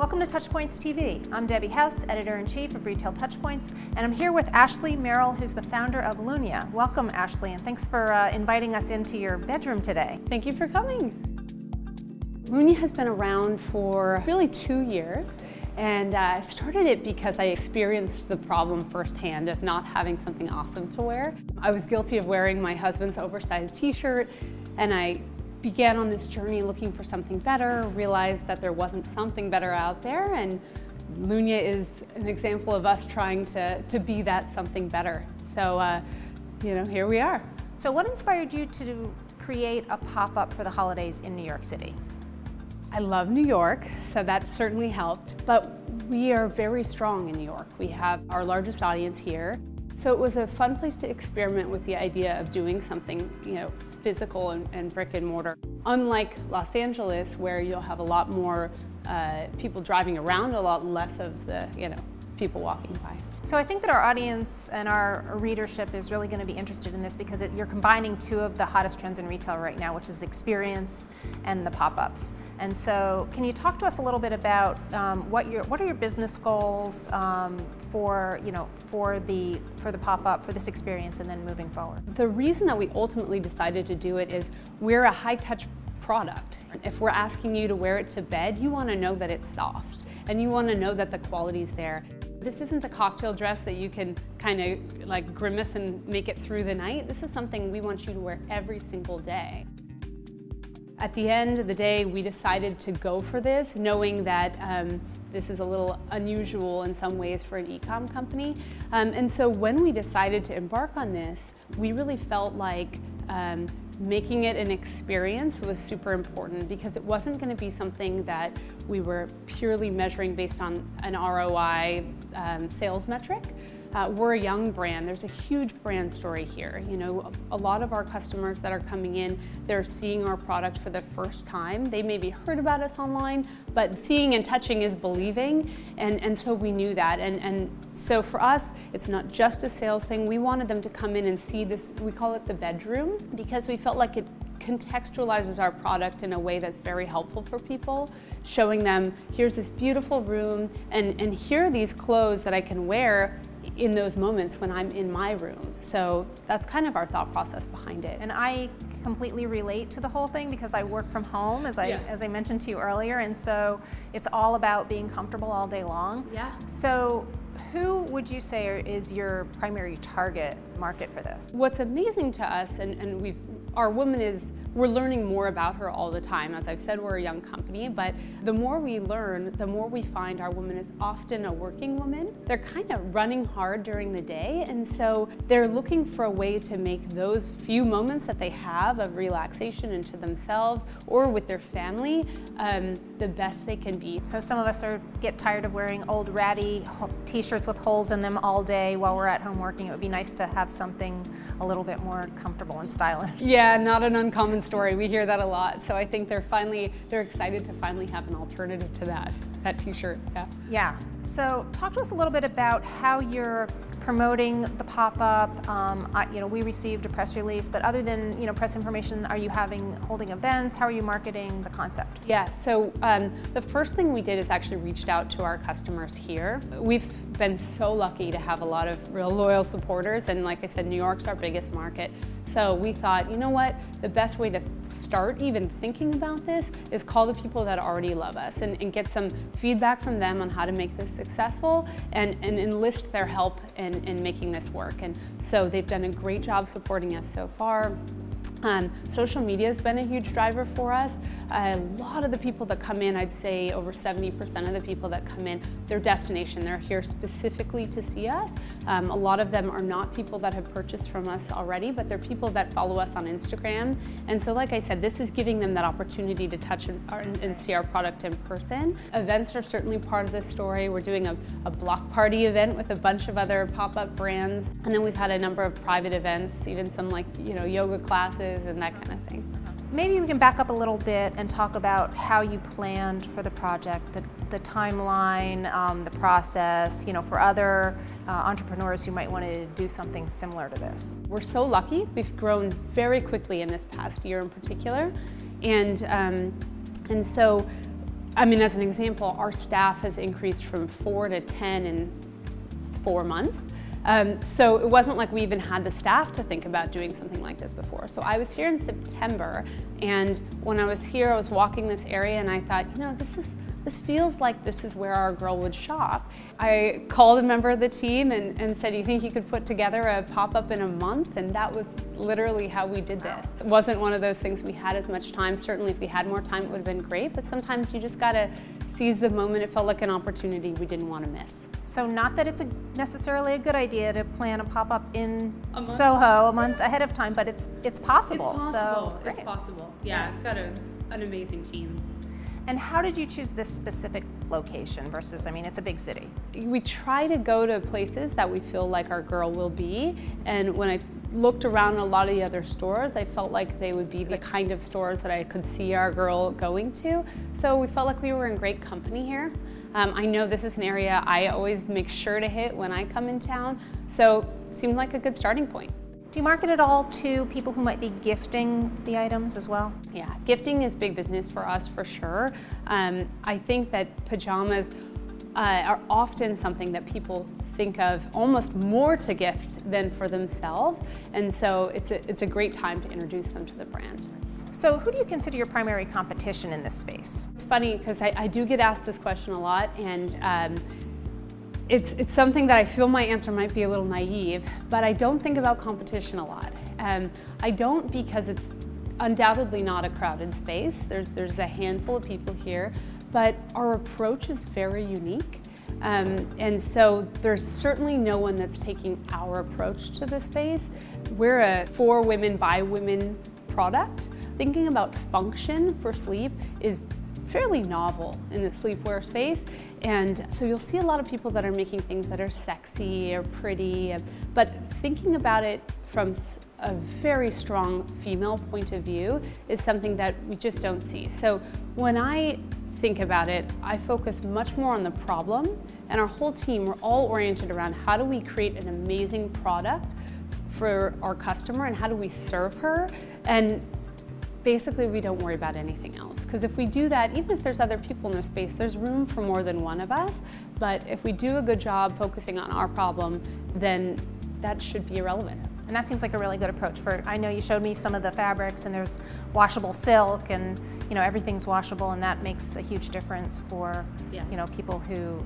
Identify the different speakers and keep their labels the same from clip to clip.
Speaker 1: Welcome to Touchpoints TV. I'm Debbie House, Editor-in-Chief of Retail Touchpoints, and I'm here with Ashley Merrill, who's the founder of Lunya. Welcome, Ashley, and thanks for inviting us into your bedroom today.
Speaker 2: Thank you for coming. Lunya has been around for really 2 years, and I started it because I experienced the problem firsthand of not having something awesome to wear. I was guilty of wearing my husband's oversized t-shirt, and I began on this journey looking for something better, realized that there wasn't something better out there, and Lunya is an example of us trying to be that something better. So, here we are.
Speaker 1: So what inspired you to create a pop-up for the holidays in New York City?
Speaker 2: I love New York, so that certainly helped, but we are very strong in New York. We have our largest audience here. So it was a fun place to experiment with the idea of doing something, physical and brick and mortar. Unlike Los Angeles, where you'll have a lot more people driving around, a lot less of the, people walking by.
Speaker 1: So I think that our audience and our readership is really going to be interested in this because you're combining two of the hottest trends in retail right now, which is experience and the pop-ups. And so can you talk to us a little bit about what are your business goals for the pop-up, for this experience, and then moving forward?
Speaker 2: The reason that we ultimately decided to do it is we're a high-touch product. If we're asking you to wear it to bed, you want to know that it's soft, and you want to know that the quality's there. This isn't a cocktail dress that you can kind of like grimace and make it through the night. This is something we want you to wear every single day. At the end of the day, we decided to go for this, knowing that this is a little unusual in some ways for an e-com company. And so when we decided to embark on this, we really felt like making it an experience was super important because it wasn't going to be something that we were purely measuring based on an ROI sales metric. We're a young brand. There's a huge brand story here. A lot of our customers that are coming in, they're seeing our product for the first time. They maybe heard about us online, but seeing and touching is believing, and so we knew that. And so for us, it's not just a sales thing. We wanted them to come in and see this, we call it the bedroom, because we felt like it contextualizes our product in a way that's very helpful for people, showing them, here's this beautiful room, and here are these clothes that I can wear in those moments when I'm in my room. So that's kind of our thought process behind it.
Speaker 1: And I completely relate to the whole thing because I work from home, as I mentioned to you earlier, and so it's all about being comfortable all day long.
Speaker 2: Yeah.
Speaker 1: So who would you say is your primary target market for this?
Speaker 2: What's amazing to us, and our woman we're learning more about her all the time. As I've said, we're a young company, but the more we learn, the more we find our woman is often a working woman. They're kind of running hard during the day, and so they're looking for a way to make those few moments that they have of relaxation into themselves or with their family the best they can be.
Speaker 1: So some of us get tired of wearing old ratty t-shirts with holes in them all day while we're at home working. It would be nice to have something a little bit more comfortable and stylish.
Speaker 2: Yeah, not an uncommon story. We hear that a lot. So I think they're excited to finally have an alternative to that t-shirt.
Speaker 1: Yeah. So talk to us a little bit about how you're promoting the pop-up. We received a press release, but other than press information, are you holding events? How are you marketing the concept?
Speaker 2: Yeah, so the first thing we did is actually reached out to our customers here. We've been so lucky to have a lot of real loyal supporters, and like I said, New York's our biggest market. So we thought, you know what, the best way to start even thinking about this is call the people that already love us and get some feedback from them on how to make this successful and enlist their help in making this work. And so they've done a great job supporting us so far. Social media has been a huge driver for us. A lot of the people that come in, I'd say over 70% of the people that come in, their destination, they're here specifically to see us. A lot of them are not people that have purchased from us already, but they're people that follow us on Instagram. And so like I said, this is giving them that opportunity to touch and see our product in person. Events are certainly part of this story. We're doing a block party event with a bunch of other pop-up brands. And then we've had a number of private events, even some yoga classes and that kind of thing.
Speaker 1: Maybe we can back up a little bit and talk about how you planned for the project, the timeline, the process, for other entrepreneurs who might want to do something similar to this.
Speaker 2: We're so lucky. We've grown very quickly in this past year in particular. And so I mean, as an example, our staff has increased from 4 to 10 in 4 months. So it wasn't like we even had the staff to think about doing something like this before. So I was here in September, and when I was here, I was walking this area and I thought, you know, this feels like this is where our girl would shop. I called a member of the team and said, do you think you could put together a pop-up in a month? And that was literally how we did this. It wasn't one of those things we had as much time. Certainly if we had more time, it would have been great, but sometimes you just gotta seize the moment. It felt like an opportunity we didn't want to miss.
Speaker 1: So not that it's necessarily a good idea to plan a pop-up in Soho a month ahead of time, but it's possible.
Speaker 2: It's possible.
Speaker 1: So,
Speaker 2: it's possible. Yeah, I've got an amazing team.
Speaker 1: And how did you choose this specific location versus, I mean, it's a big city.
Speaker 2: We try to go to places that we feel like our girl will be, and when I looked around a lot of the other stores, I felt like they would be the kind of stores that I could see our girl going to. So we felt like we were in great company here. I know this is an area I always make sure to hit when I come in town, so it seemed like a good starting point.
Speaker 1: Do you market it all to people who might be gifting the items as well?
Speaker 2: Yeah, gifting is big business for us for sure. I think that pajamas are often something that people think of almost more to gift than for themselves, and so it's a great time to introduce them to the brand.
Speaker 1: So who do you consider your primary competition in this space?
Speaker 2: It's funny because I do get asked this question a lot, and it's something that I feel my answer might be a little naive, but I don't think about competition a lot. I don't, because it's undoubtedly not a crowded space. There's a handful of people here, but our approach is very unique. And so there's certainly no one that's taking our approach to the space. We're a for women by women product. Thinking about function for sleep is fairly novel in the sleepwear space, and so you'll see a lot of people that are making things that are sexy or pretty, but thinking about it from a very strong female point of view is something that we just don't see. So when I think about it, I focus much more on the problem, and our whole team, we're all oriented around how do we create an amazing product for our customer and how do we serve her, and basically we don't worry about anything else. Because if we do that, even if there's other people in the space, there's room for more than one of us. But if we do a good job focusing on our problem, then that should be irrelevant.
Speaker 1: And that seems like a really good approach. I know you showed me some of the fabrics, and there's washable silk, and everything's washable, and that makes a huge difference for people who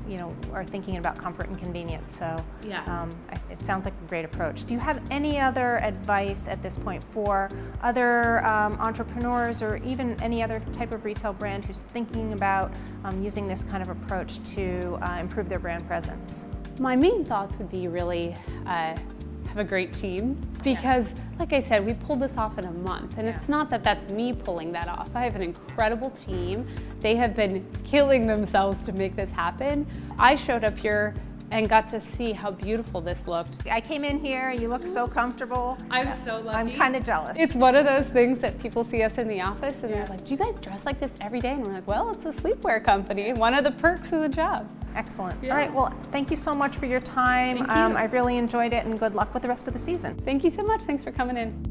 Speaker 1: are thinking about comfort and convenience. So it sounds like a great approach. Do you have any other advice at this point for other entrepreneurs or even any other type of retail brand who's thinking about using this kind of approach to improve their brand presence?
Speaker 2: My main thoughts would be really have a great team, because like I said, we pulled this off in a month, and it's not that that's me pulling that off. I have an incredible team. They have been killing themselves to make this happen. I showed up here and got to see how beautiful this looked.
Speaker 1: I came in here, you look so comfortable.
Speaker 2: I'm so lucky.
Speaker 1: I'm kind of jealous.
Speaker 2: It's one of those things that people see us in the office and they're like, do you guys dress like this every day? And we're like, well, it's a sleepwear company, one of the perks of the job.
Speaker 1: Excellent. All right, well, thank you so much for your time.
Speaker 2: Thank you.
Speaker 1: I really enjoyed it, and good luck with the rest of the season.
Speaker 2: Thank you so much. Thanks for coming in.